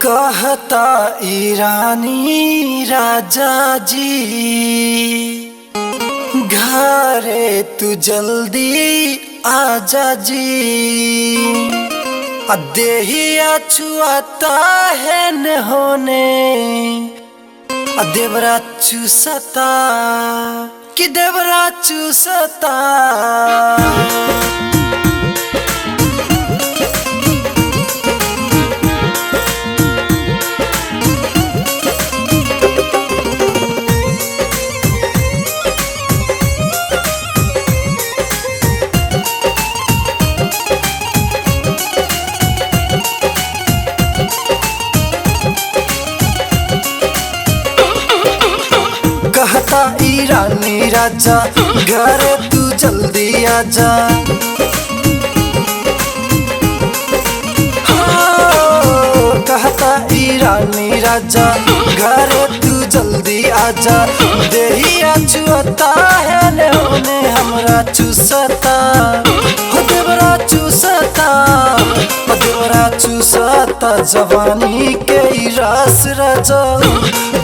कहता ईरानी राजा जी घरे तू जल्दी आजा जी। देहिया छुआता है न होने देवरा चूसता कि देवरा चूसता। कहता ईरानी राजा घरे तू जल्दी आजा। कहता ईरानी राजा घरे तू जल्दी आजा। देहिया छुअता है ले होने हमरा चूसता हो देवरा चूसता हो देवरा चूसता। जवानी के रस राजा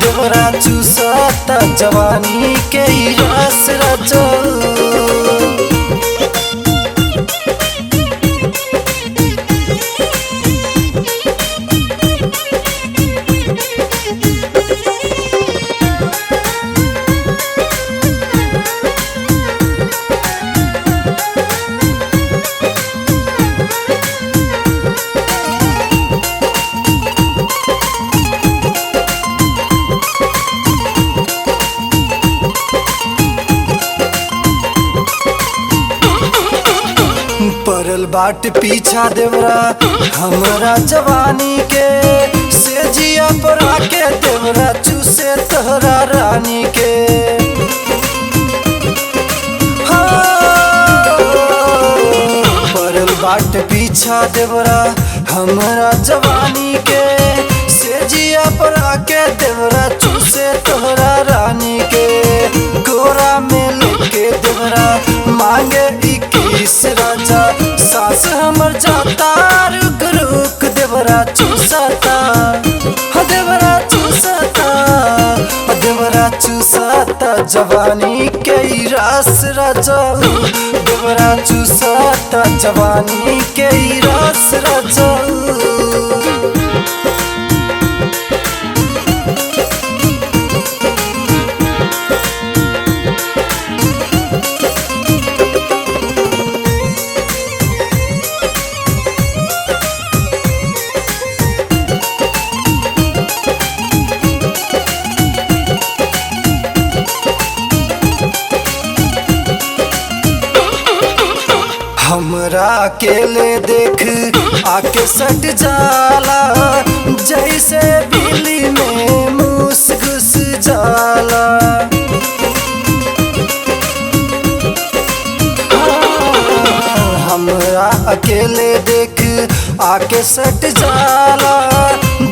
देवरा चूसता जवानी के रस राजा। परल बाट पीछा देवरा हमरा जवानी के सेजिया पर आके देवरा चूसे तोहरा रानी के। परल बाट पीछा देवरा हमरा जवानी के सेजिया पर आके देवरा चूसे तोहरा रानी के। गोरा में लेके देवरा मांगे 21 राजा सास हमर जाता रुक रुक देवरा चूसता हो देवरा चूसता हो देवरा चूसता। जवानी के रस राजा देवरा चूसता जवानी के रस राजा। हमरा अकेले देख आके सट जाला जैसे बिल्ली में मूस घुस जाला। हमरा अकेले देख आके सट जाला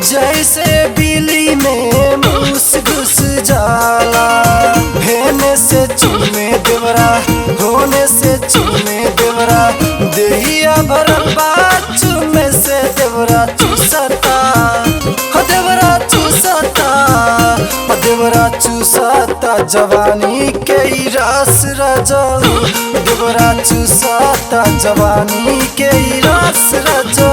जैसे बिल्ली में मूस घुस जाला। हेने से चूमे देवरा होने से चूमे देवरा देहिया भरल बा चूमे से देवरा चूसता हो देवरा चूसता हो देवरा चूसता। जवानी के रस राजा देवरा चूसता जवानी के रस राजा।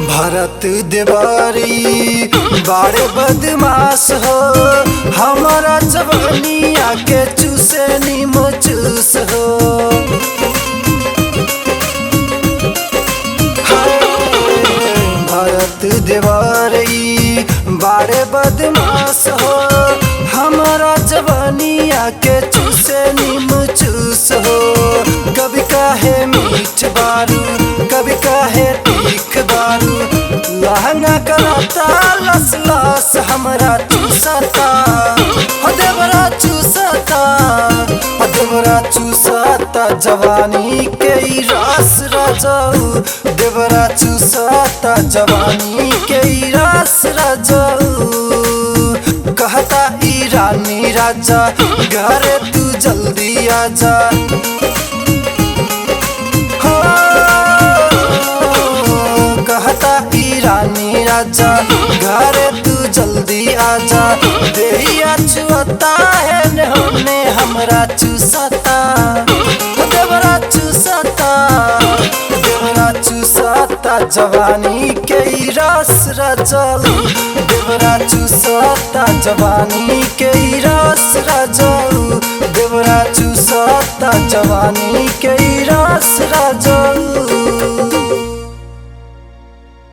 भरत देवारी बारे बदमाश हो हमारा जवानिया के चूसे नीमो चूस हो। भरत देवारी बारे बदमाश हो हमारा जवानिया के चूसे नीमो चूस हो। कभी कहे मीठ बारू कभी कहे तीख बारू लास लास हमरा चूसता हो देवरा चूसता हो देवरा चूसता जवानी के ई रस राजाऊ देवरा चूसता जवानी के ई रस राजाऊ कहता ई रानी राजा घरे तू जल्दी आजा हो कहता ई रानी राजा घरे तू जल्दी आजा देहिया छुअता है ने होने हमरा चूसता देवरा चूसता देवरा चूसता जवानी के ई रस राजाऊ देवरा चूसता जवानी के ई रस राजाऊ देवरा चूसता जवानी के ई रस राजाऊ।